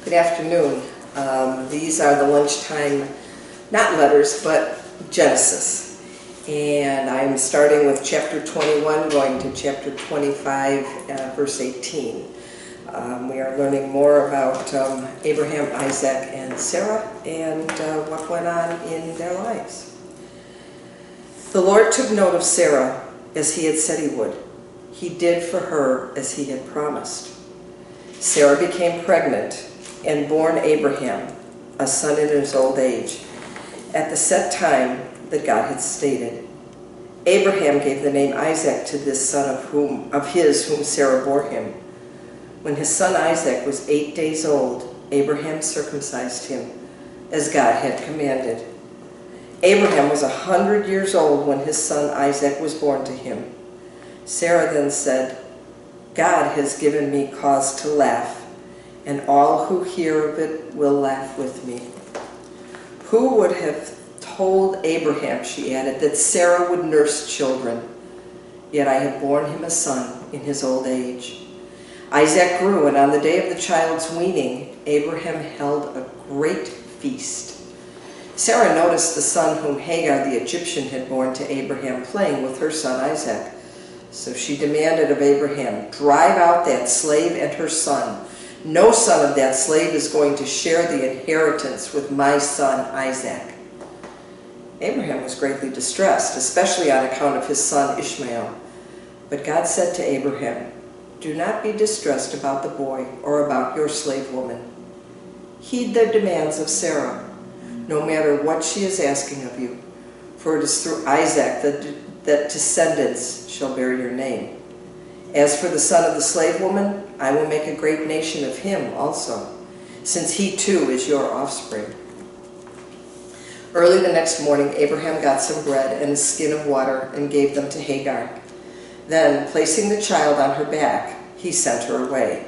Good afternoon. These are the lunchtime, not letters, but Genesis. And I'm starting with chapter 21, going to chapter 25, verse 18. We are learning more about Abraham, Isaac, and Sarah, and what went on in their lives. The Lord took note of Sarah as he had said he would. He did for her as he had promised. Sarah became pregnant and bore Abraham a son in his old age, at the set time that God had stated. Abraham gave the name Isaac to this son of his whom Sarah bore him. When his son Isaac was 8 days old, Abraham circumcised him, as God had commanded. Abraham was 100 years old when his son Isaac was born to him. Sarah then said, "God has given me cause to laugh, and all who hear of it will laugh with me." Who would have told Abraham, she added, that Sarah would nurse children? Yet I have borne him a son in his old age. Isaac grew, and on the day of the child's weaning, Abraham held a great feast. Sarah noticed the son whom Hagar the Egyptian had borne to Abraham playing with her son Isaac. So she demanded of Abraham, "Drive out that slave and her son. No son of that slave is going to share the inheritance with my son Isaac." Abraham was greatly distressed, especially on account of his son Ishmael. But God said to Abraham, "Do not be distressed about the boy or about your slave woman. Heed the demands of Sarah, no matter what she is asking of you, for it is through Isaac that descendants shall bear your name. As for the son of the slave woman, I will make a great nation of him also, since he too is your offspring." Early the next morning, Abraham got some bread and a skin of water and gave them to Hagar. Then, placing the child on her back, he sent her away.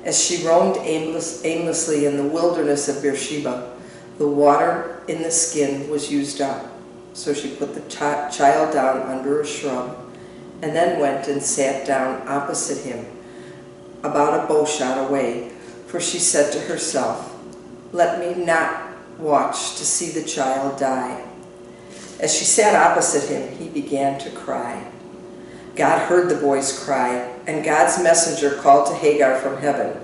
As she roamed aimlessly in the wilderness of Beersheba, the water in the skin was used up. So she put the child down under a shrub, and then went and sat down opposite him, about a bow shot away, for she said to herself, "Let me not watch to see the child die." As she sat opposite him, he began to cry. God heard the boy's cry, and God's messenger called to Hagar from heaven.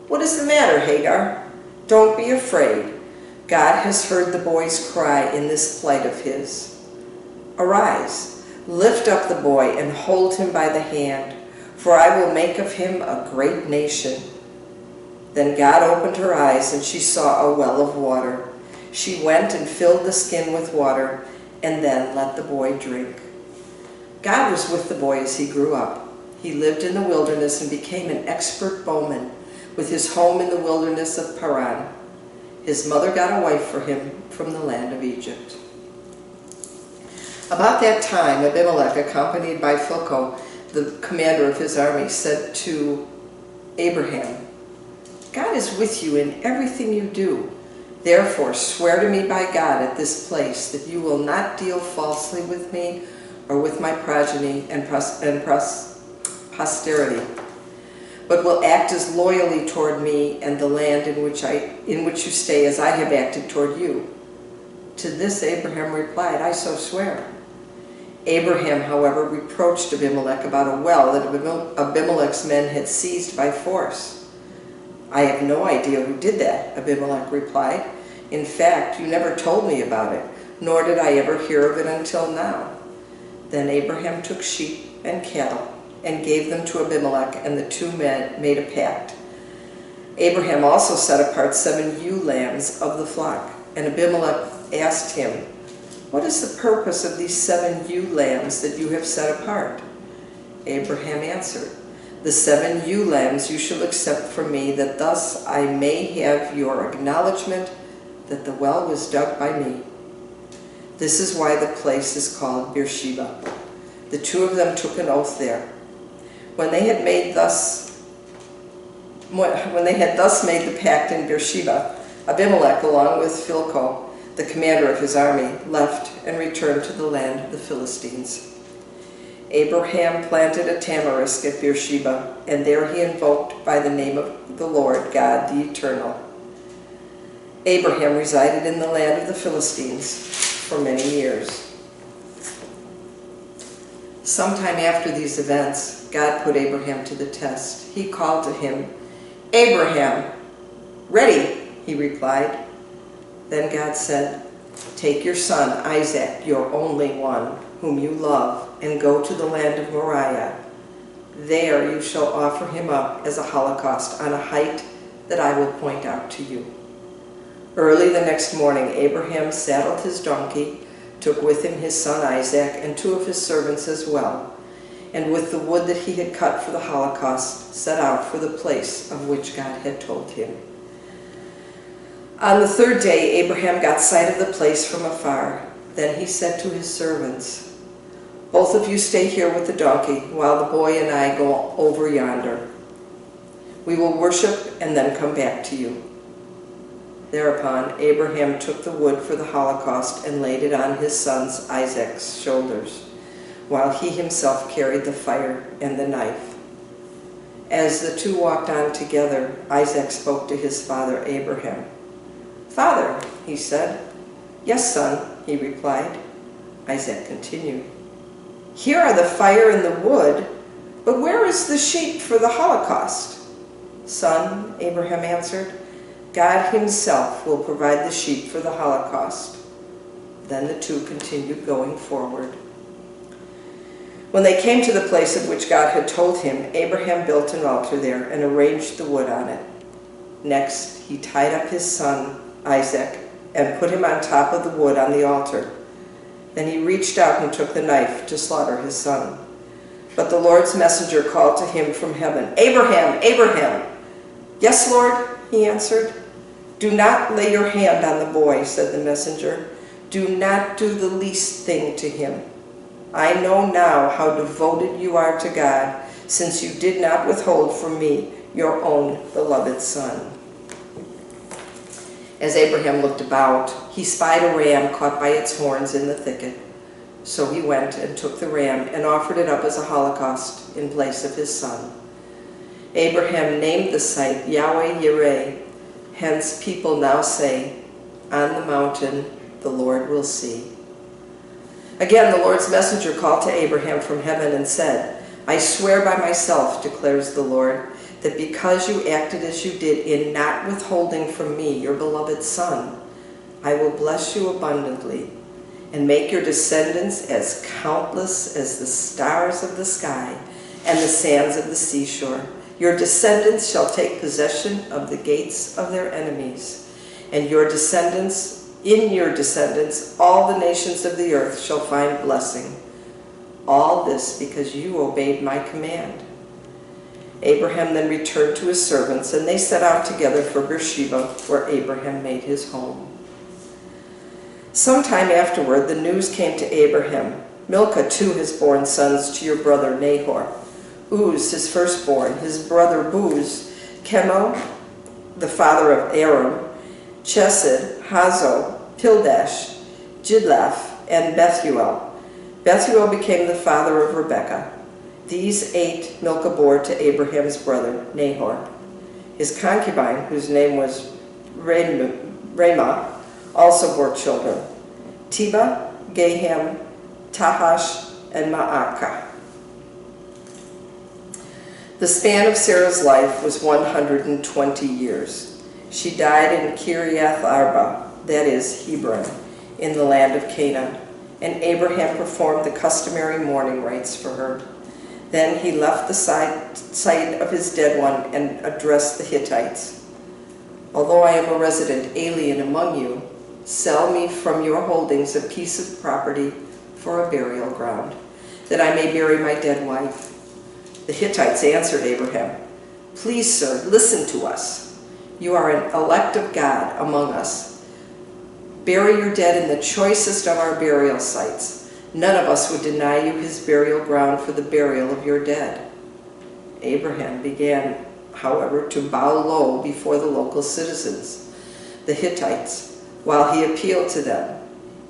"What is the matter, Hagar? Don't be afraid. God has heard the boy's cry in this plight of his. Arise, lift up the boy and hold him by the hand, for I will make of him a great nation." Then God opened her eyes, and she saw a well of water. She went and filled the skin with water, and then let the boy drink. God was with the boy as he grew up. He lived in the wilderness and became an expert bowman, with his home in the wilderness of Paran. His mother got a wife for him from the land of Egypt. About that time, Abimelech, accompanied by Phicol, the commander of his army, said to Abraham, "God is with you in everything you do. Therefore, swear to me by God at this place that you will not deal falsely with me or with my progeny and posterity, but will act as loyally toward me and the land in which you stay as I have acted toward you." To this Abraham replied, "I so swear." Abraham, however, reproached Abimelech about a well that Abimelech's men had seized by force. "I have no idea who did that," Abimelech replied. "In fact, you never told me about it, nor did I ever hear of it until now." Then Abraham took sheep and cattle and gave them to Abimelech, and the two men made a pact. Abraham also set apart 7 ewe lambs of the flock, and Abimelech asked him, "What is the purpose of these 7 ewe lambs that you have set apart?" Abraham answered, "The 7 ewe lambs you shall accept from me, that thus I may have your acknowledgement that the well was dug by me. This is why the place is called Beersheba." The two of them took an oath there. When they had thus made the pact in Beersheba, Abimelech, along with Phicol, the commander of his army, left and returned to the land of the Philistines. Abraham planted a tamarisk at Beersheba, and there he invoked by the name of the Lord God the Eternal. Abraham resided in the land of the Philistines for many years. Sometime after these events, God put Abraham to the test. He called to him, "Abraham." "Ready," he replied. Then God said, "Take your son Isaac, your only one, whom you love, and go to the land of Moriah. There you shall offer him up as a holocaust on a height that I will point out to you." Early the next morning, Abraham saddled his donkey, took with him his son Isaac and 2 of his servants as well, and with the wood that he had cut for the holocaust, set out for the place of which God had told him. On the 3rd day, Abraham got sight of the place from afar. Then he said to his servants, "Both of you stay here with the donkey, while the boy and I go over yonder. We will worship and then come back to you." Thereupon Abraham took the wood for the holocaust and laid it on his son Isaac's shoulders, while he himself carried the fire and the knife. As the two walked on together, Isaac spoke to his father Abraham. "Father," he said. "Yes, son," he replied. Isaac continued, "Here are the fire and the wood, but where is the sheep for the holocaust?" "Son," Abraham answered, "God himself will provide the sheep for the holocaust." Then the two continued going forward. When they came to the place of which God had told him, Abraham built an altar there and arranged the wood on it. Next, he tied up his son Isaac and put him on top of the wood on the altar. Then he reached out and took the knife to slaughter his son. But the Lord's messenger called to him from heaven, "Abraham, Abraham!" "Yes, Lord," he answered. "Do not lay your hand on the boy," said the messenger. "Do not do the least thing to him. I know now how devoted you are to God, since you did not withhold from me your own beloved son." As Abraham looked about, he spied a ram caught by its horns in the thicket. So he went and took the ram and offered it up as a holocaust in place of his son. Abraham named the site Yahweh Yireh. Hence people now say, "On the mountain the Lord will see." Again the Lord's messenger called to Abraham from heaven and said, "I swear by myself, declares the Lord, that because you acted as you did in not withholding from me your beloved son, I will bless you abundantly and make your descendants as countless as the stars of the sky and the sands of the seashore. Your descendants shall take possession of the gates of their enemies, and in your descendants all the nations of the earth shall find blessing. All this because you obeyed my command." Abraham then returned to his servants, and they set out together for Beersheba, where Abraham made his home. Sometime afterward, the news came to Abraham, "Milcah too has borne sons to your brother Nahor. Uz, his firstborn, his brother Buz, Chemo, the father of Aram, Chesed, Hazo, Pildash, Jidlaph, and Bethuel. Bethuel became the father of Rebekah. These 8 Milcah bore to Abraham's brother Nahor. His concubine, whose name was Ramah, also bore children: Tebah, Gaham, Tahash, and Maacah. The span of Sarah's life was 120 years. She died in Kiriath Arba, that is, Hebron, in the land of Canaan, and Abraham performed the customary mourning rites for her. Then he left the site of his dead one and addressed the Hittites. "Although I am a resident alien among you, sell me from your holdings a piece of property for a burial ground, that I may bury my dead wife." The Hittites answered Abraham, "Please, sir, listen to us. You are an elect of God among us. Bury your dead in the choicest of our burial sites. None of us would deny you his burial ground for the burial of your dead." Abraham began, however, to bow low before the local citizens, the Hittites, while he appealed to them.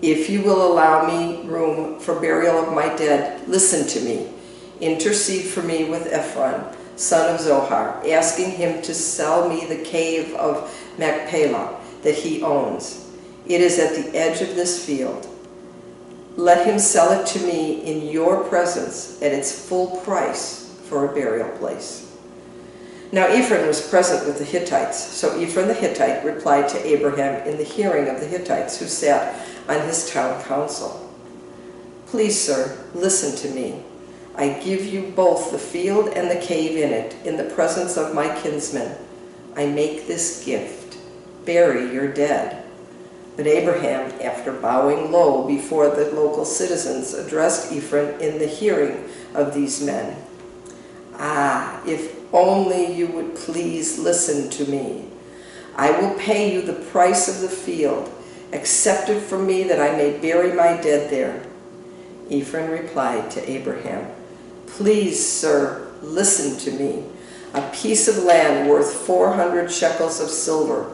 If you will allow me room for burial of my dead, listen to me. Intercede for me with Ephron, son of Zohar, asking him to sell me the cave of Machpelah that he owns. It is at the edge of this field. Let him sell it to me in your presence at its full price for a burial place. Now Ephron was present with the Hittites, so Ephron the Hittite replied to Abraham in the hearing of the Hittites who sat on his town council. Please, sir, listen to me. I give you both the field and the cave in it, in the presence of my kinsmen. I make this gift. Bury your dead. But Abraham, after bowing low before the local citizens, addressed Ephron in the hearing of these men. Ah, if only you would please listen to me. I will pay you the price of the field. Accept it from me that I may bury my dead there. Ephron replied to Abraham, Please, sir, listen to me. A piece of land worth 400 shekels of silver.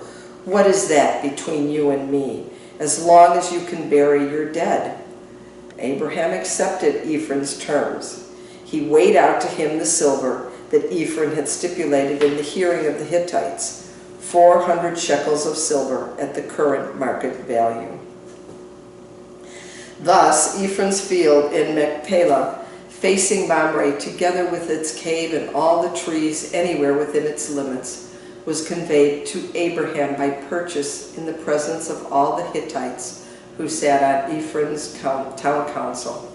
What is that between you and me, as long as you can bury your dead? Abraham accepted Ephron's terms. He weighed out to him the silver that Ephron had stipulated in the hearing of the Hittites, 400 shekels of silver at the current market value. Thus, Ephron's field in Machpelah, facing Mamre, together with its cave and all the trees anywhere within its limits, was conveyed to Abraham by purchase in the presence of all the Hittites who sat on Ephron's town council.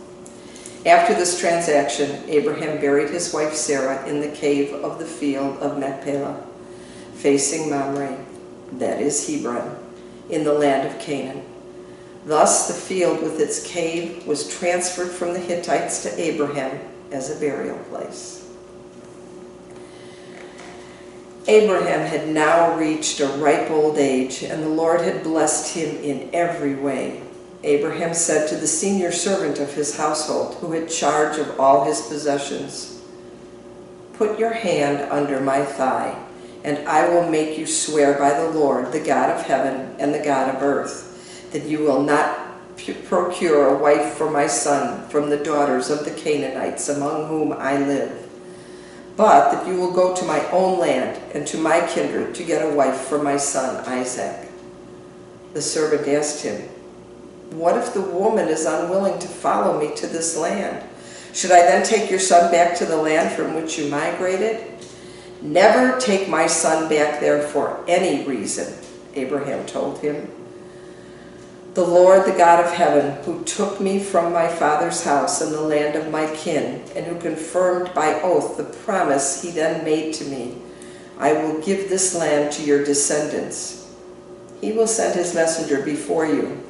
After this transaction, Abraham buried his wife Sarah in the cave of the field of Machpelah, facing Mamre, that is Hebron, in the land of Canaan. Thus the field with its cave was transferred from the Hittites to Abraham as a burial place. Abraham had now reached a ripe old age, and the Lord had blessed him in every way. Abraham said to the senior servant of his household, who had charge of all his possessions, Put your hand under my thigh, and I will make you swear by the Lord, the God of heaven and the God of earth, that you will not procure a wife for my son from the daughters of the Canaanites among whom I live, but that you will go to my own land and to my kindred to get a wife for my son Isaac. The servant asked him, What if the woman is unwilling to follow me to this land? Should I then take your son back to the land from which you migrated? Never take my son back there for any reason, Abraham told him. The Lord, the God of heaven, who took me from my father's house and the land of my kin, and who confirmed by oath the promise he then made to me, I will give this land to your descendants. He will send his messenger before you,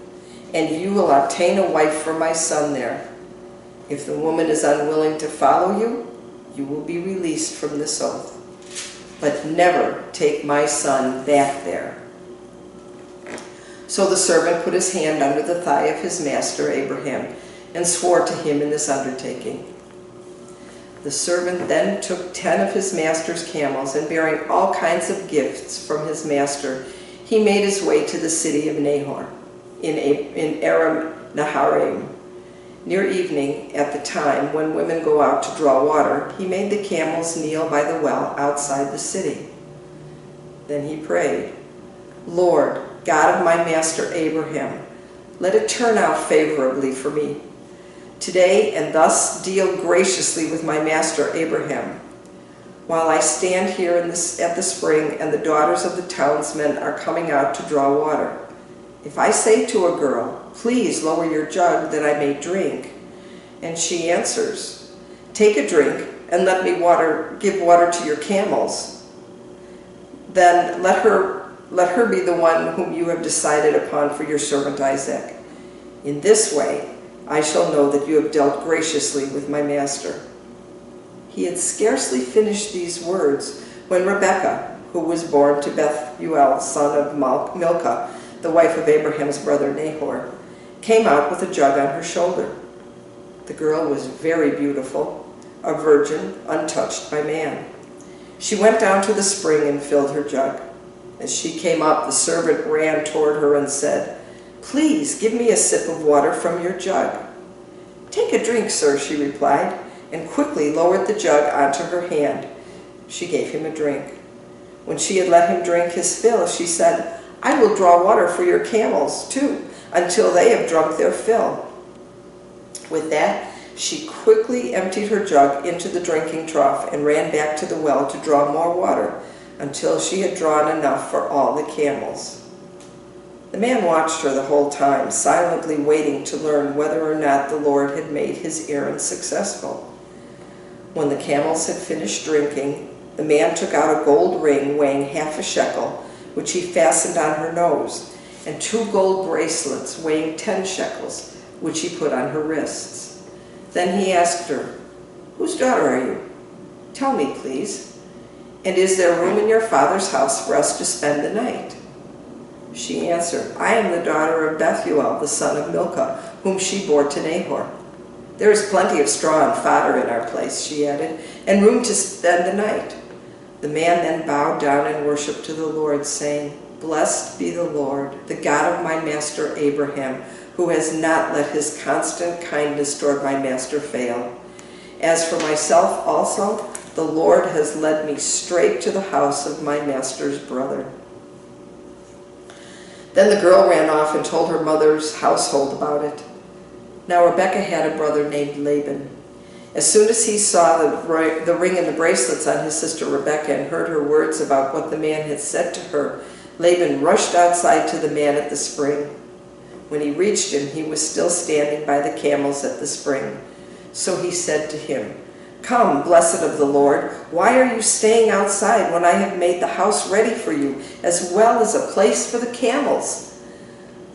and you will obtain a wife for my son there. If the woman is unwilling to follow you, you will be released from this oath. But never take my son back there. So the servant put his hand under the thigh of his master Abraham and swore to him in this undertaking. The servant then took 10 of his master's camels, and bearing all kinds of gifts from his master, he made his way to the city of Nahor in Aram Naharaim. Near evening, at the time when women go out to draw water, he made the camels kneel by the well outside the city. Then he prayed, Lord, God of my master Abraham, let it turn out favorably for me today, and thus deal graciously with my master Abraham. While I stand here at the spring, and the daughters of the townsmen are coming out to draw water. If I say to a girl, Please lower your jug that I may drink, and she answers, Take a drink, and let me give water to your camels, then let her be the one whom you have decided upon for your servant Isaac. In this way, I shall know that you have dealt graciously with my master. He had scarcely finished these words when Rebekah, who was born to Bethuel, son of Milcah, the wife of Abraham's brother Nahor, came out with a jug on her shoulder. The girl was very beautiful, a virgin, untouched by man. She went down to the spring and filled her jug. As she came up, the servant ran toward her and said, "Please give me a sip of water from your jug." "Take a drink, sir," she replied, and quickly lowered the jug onto her hand. She gave him a drink. When she had let him drink his fill, she said, "I will draw water for your camels, too, until they have drunk their fill." With that, she quickly emptied her jug into the drinking trough and ran back to the well to draw more water until she had drawn enough for all the camels. The man watched her the whole time, silently waiting to learn whether or not the Lord had made his errand successful. When the camels had finished drinking, the man took out a gold ring weighing half a shekel, which he fastened on her nose, and 2 gold bracelets weighing 10 shekels, which he put on her wrists. Then he asked her, "Whose daughter are you? Tell me, please. And is there room in your father's house for us to spend the night?" She answered, "I am the daughter of Bethuel, the son of Milcah, whom she bore to Nahor." "There is plenty of straw and fodder in our place," she added, "and room to spend the night." The man then bowed down and worshipped to the Lord, saying, "Blessed be the Lord, the God of my master Abraham, who has not let his constant kindness toward my master fail. As for myself also, the Lord has led me straight to the house of my master's brother." Then the girl ran off and told her mother's household about it. Now Rebekah had a brother named Laban. As soon as he saw the ring and the bracelets on his sister Rebekah and heard her words about what the man had said to her, Laban rushed outside to the man at the spring. When he reached him, he was still standing by the camels at the spring. So he said to him, "Come, blessed of the Lord, why are you staying outside when I have made the house ready for you, as well as a place for the camels?"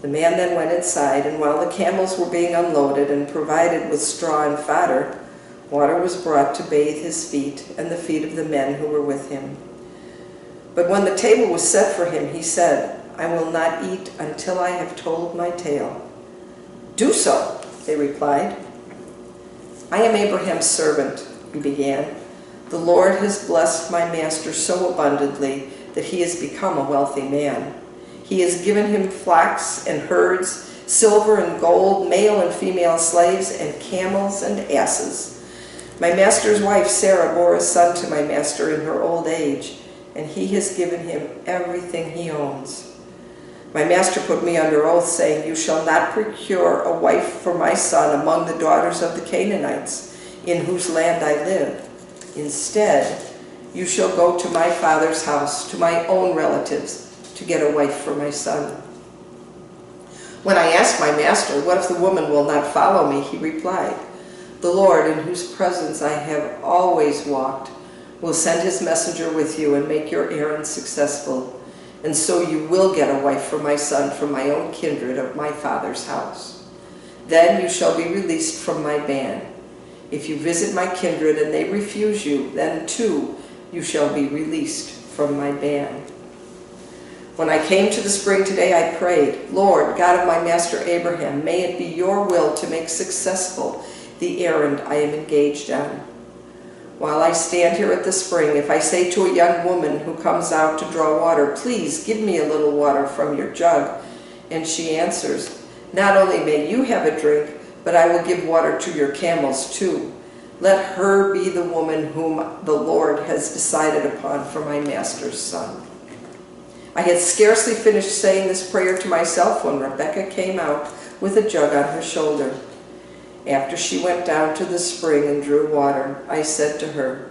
The man then went inside, and while the camels were being unloaded and provided with straw and fodder, water was brought to bathe his feet and the feet of the men who were with him. But when the table was set for him, he said, "I will not eat until I have told my tale." "Do so," they replied. "I am Abraham's servant," he began. "The Lord has blessed my master so abundantly that he has become a wealthy man. He has given him flocks and herds, silver and gold, male and female slaves, and camels and asses. My master's wife Sarah bore a son to my master in her old age, and he has given him everything he owns. My master put me under oath, saying, 'You shall not procure a wife for my son among the daughters of the Canaanites, in whose land I live. Instead, you shall go to my father's house, to my own relatives, to get a wife for my son.' When I asked my master, 'What if the woman will not follow me?' he replied, 'The Lord, in whose presence I have always walked, will send his messenger with you and make your errand successful. And so you will get a wife for my son from my own kindred of my father's house. Then you shall be released from my ban. If you visit my kindred and they refuse you, then too you shall be released from my ban.' When I came to the spring today, I prayed, 'Lord, God of my master Abraham, may it be your will to make successful the errand I am engaged on. While I stand here at the spring, if I say to a young woman who comes out to draw water, "Please give me a little water from your jug," and she answers, "Not only may you have a drink, but I will give water to your camels too," let her be the woman whom the Lord has decided upon for my master's son." I had scarcely finished saying this prayer to myself when Rebekah came out with a jug on her shoulder. After she went down to the spring and drew water, I said to her,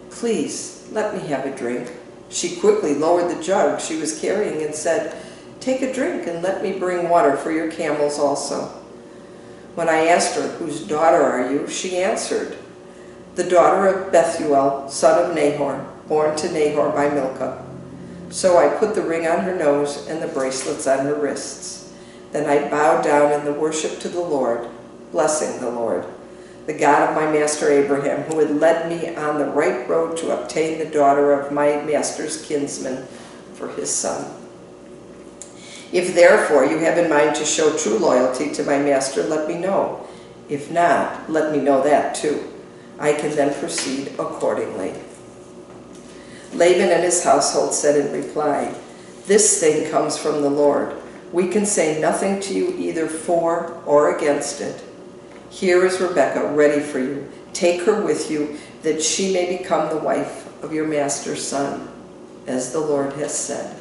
"Please, let me have a drink." She quickly lowered the jug she was carrying and said, "Take a drink and let me bring water for your camels also." When I asked her, "Whose daughter are you?" she answered, "The daughter of Bethuel, son of Nahor, born to Nahor by Milcah." So I put the ring on her nose and the bracelets on her wrists. Then I bowed down in the worship to the Lord, blessing the Lord, the God of my master Abraham, who had led me on the right road to obtain the daughter of my master's kinsman for his son. If therefore you have in mind to show true loyalty to my master, let me know. If not, let me know that too. I can then proceed accordingly." Laban and his household said in reply, "This thing comes from the Lord. We can say nothing to you either for or against it. Here is Rebekah ready for you. Take her with you, that she may become the wife of your master's son, as the Lord has said."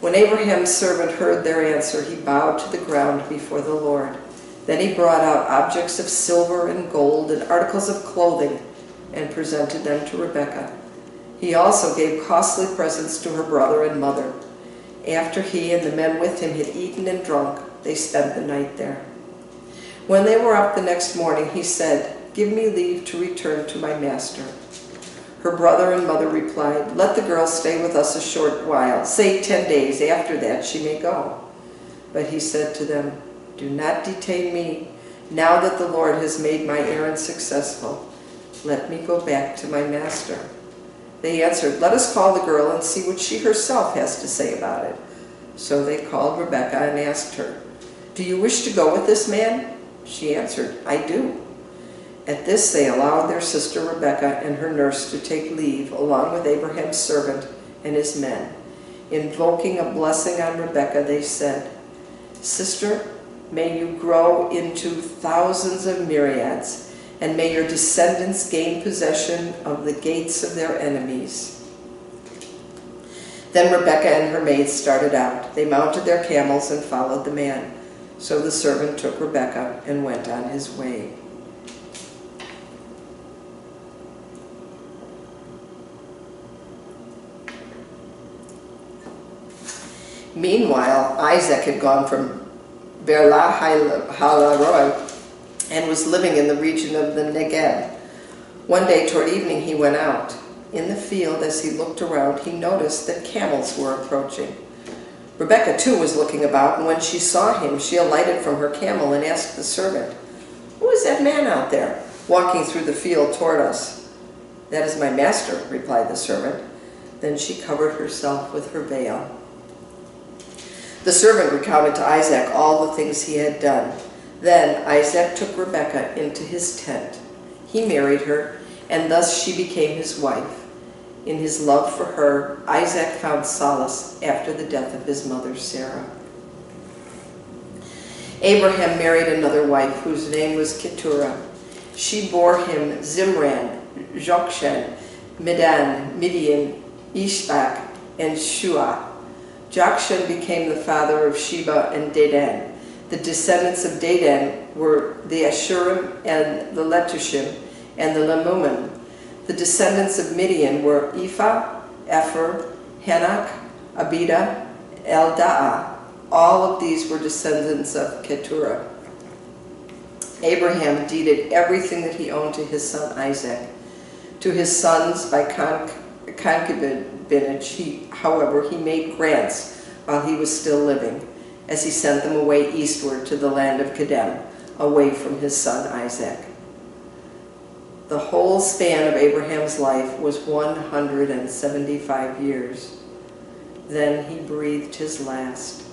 When Abraham's servant heard their answer, he bowed to the ground before the Lord. Then he brought out objects of silver and gold and articles of clothing and presented them to Rebekah. He also gave costly presents to her brother and mother. After he and the men with him had eaten and drunk, they spent the night there. When they were up the next morning, he said, "Give me leave to return to my master." Her brother and mother replied, "Let the girl stay with us a short while, say 10 days. After that she may go." But he said to them, "Do not detain me, now that the Lord has made my errand successful. Let me go back to my master." They answered, "Let us call the girl and see what she herself has to say about it." So they called Rebekah and asked her, "Do you wish to go with this man?" She answered, "I do." At this they allowed their sister Rebekah and her nurse to take leave, along with Abraham's servant and his men. Invoking a blessing on Rebekah, they said, "Sister, may you grow into thousands of myriads, and may your descendants gain possession of the gates of their enemies." Then Rebekah and her maids started out. They mounted their camels and followed the man. So the servant took Rebekah and went on his way. Meanwhile, Isaac had gone from Beer-lahai-roi and was living in the region of the Negev. One day toward evening he went out. In the field, as he looked around, he noticed that camels were approaching. Rebekah too was looking about, and when she saw him, she alighted from her camel and asked the servant, "Who is that man out there, walking through the field toward us?" "That is my master," replied the servant. Then she covered herself with her veil. The servant recounted to Isaac all the things he had done. Then Isaac took Rebekah into his tent. He married her, and thus she became his wife. In his love for her, Isaac found solace after the death of his mother Sarah. Abraham married another wife, whose name was Keturah. She bore him Zimran, Jokshan, Medan, Midian, Ishbak, and Shua. Jokshan became the father of Sheba and Dedan. The descendants of Dedan were the Ashurim and the Letushim and the Lemumim. The descendants of Midian were Ephah, Epher, Hanok, Abida, Eldaah. All of these were descendants of Keturah. Abraham deeded everything that he owned to his son Isaac. To his sons by concubinage, however, he made grants while he was still living, as he sent them away eastward to the land of Kedem, away from his son Isaac. The whole span of Abraham's life was 175 years. Then he breathed his last,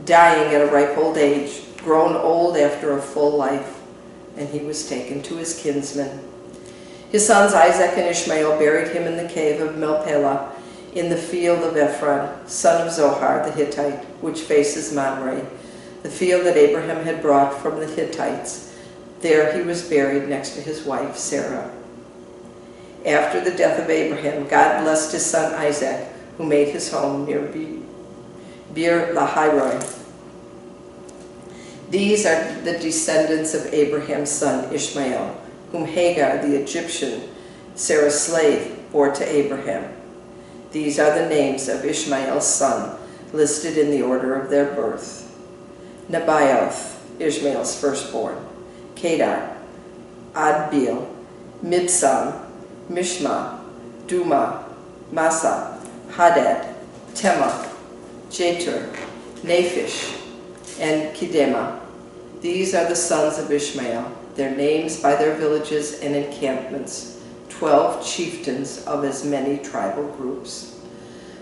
dying at a ripe old age, grown old after a full life, and he was taken to his kinsmen. His sons Isaac and Ishmael buried him in the cave of Machpelah in the field of Ephron, son of Zohar the Hittite, which faces Mamre, the field that Abraham had brought from the Hittites. There he was buried next to his wife Sarah. After the death of Abraham, God blessed his son Isaac, who made his home near Beer-lahai-roi. These are the descendants of Abraham's son Ishmael, whom Hagar the Egyptian, Sarah's slave, bore to Abraham. These are the names of Ishmael's son, listed in the order of their birth. Nebaioth, Ishmael's firstborn, Kedar, Adbeel, Mibsam, Mishma, Duma, Massa, Hadad, Tema, Jetur, Naphish, and Kedema. These are the sons of Ishmael, their names by their villages and encampments, 12 chieftains of as many tribal groups.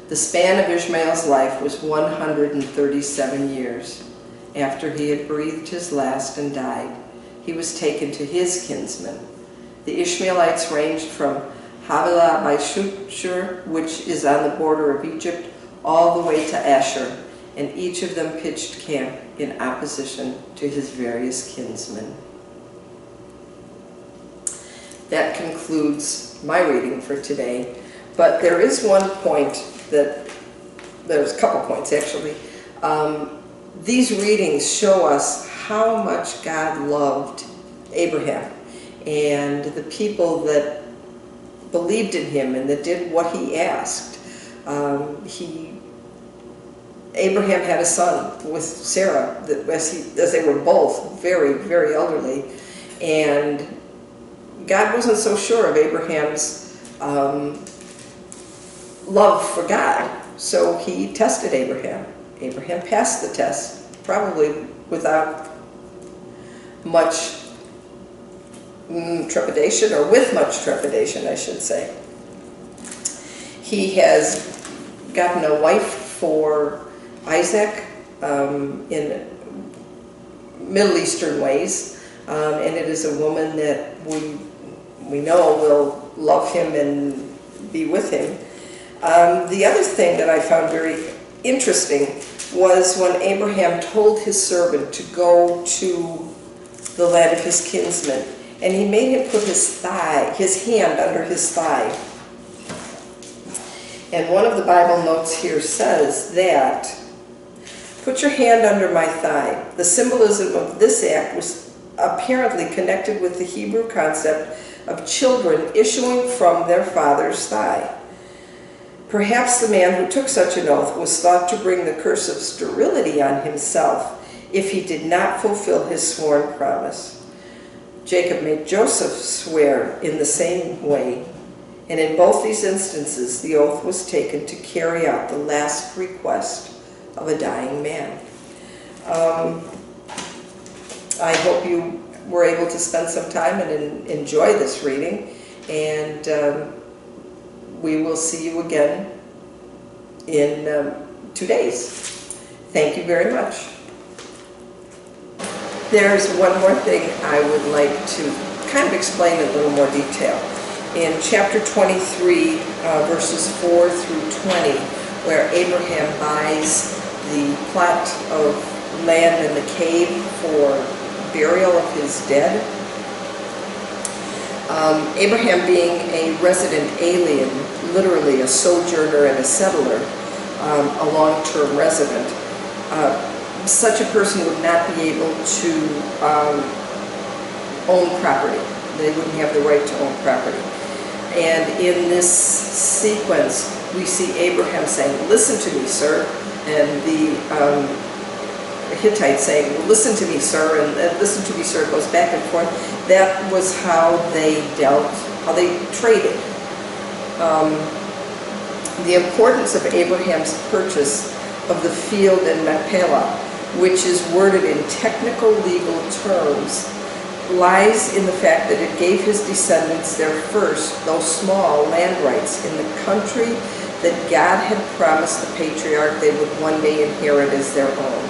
The span of Ishmael's life was 137 years. After he had breathed his last and died, he was taken to his kinsmen. The Ishmaelites ranged from Havilah by Shur, which is on the border of Egypt, all the way to Asher, and each of them pitched camp in opposition to his various kinsmen. That concludes my reading for today, but there is one point there's a couple points actually. These readings show us how much God loved Abraham and the people that believed in him and that did what he asked. Abraham had a son with Sarah as they were both very, very elderly, and God wasn't so sure of Abraham's love for God, so he tested Abraham. Abraham passed the test, probably without much trepidation, or with much trepidation, I should say. He has gotten a wife for Isaac in Middle Eastern ways, and it is a woman that we know will love him and be with him. The other thing that I found very interesting was when Abraham told his servant to go to the land of his kinsmen, and he made him put his hand under his thigh. And one of the Bible notes here says that, "Put your hand under my thigh." The symbolism of this act was apparently connected with the Hebrew concept of children issuing from their father's thigh. Perhaps the man who took such an oath was thought to bring the curse of sterility on himself if he did not fulfill his sworn promise. Jacob made Joseph swear in the same way, and in both these instances the oath was taken to carry out the last request of a dying man. I hope you were able to spend some time and enjoy this reading, and we will see you again in 2 days. Thank you very much. There's one more thing I would like to kind of explain in a little more detail. In chapter 23, verses 4 through 20, where Abraham buys the plot of land in the cave for burial of his dead, Abraham being a resident alien, literally a sojourner and a settler, a long-term resident, such a person would not be able to own property. They wouldn't have the right to own property. And in this sequence, we see Abraham saying, "Listen to me, sir," and the Hittite saying, "Well, listen to me, sir," and "Listen to me, sir," goes back and forth. That was how they dealt, how they traded. The importance of Abraham's purchase of the field in Machpelah, which is worded in technical legal terms, lies in the fact that it gave his descendants their first, though small, land rights in the country that God had promised the patriarch they would one day inherit as their own.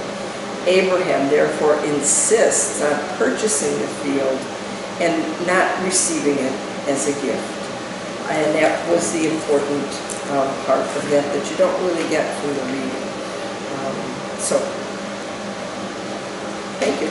Abraham therefore insists on purchasing the field and not receiving it as a gift. And that was the important part of that you don't really get from the reading. So, thank you.